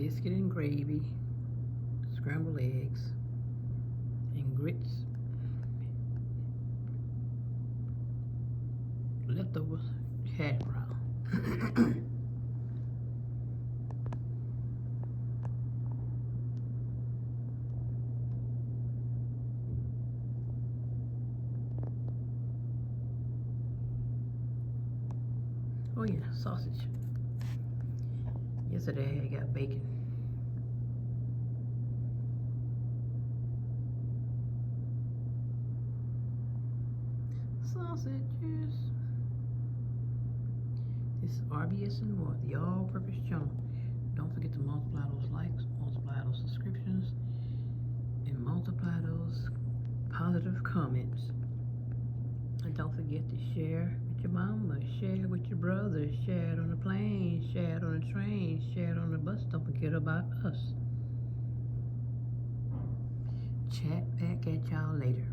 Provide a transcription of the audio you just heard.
biscuit and gravy, scrambled eggs, and grits, leftovers, hash brown. Oh yeah, sausage. Yesterday I got bacon. Sausages. This is RBS and more, the all-purpose channel. Don't forget to multiply those likes, multiply those subscriptions, and multiply those positive comments. And don't forget to share with your mama, share with your brother, share it on the plane, share it on the train, share it on the bus. Don't forget about us. Chat back at y'all later.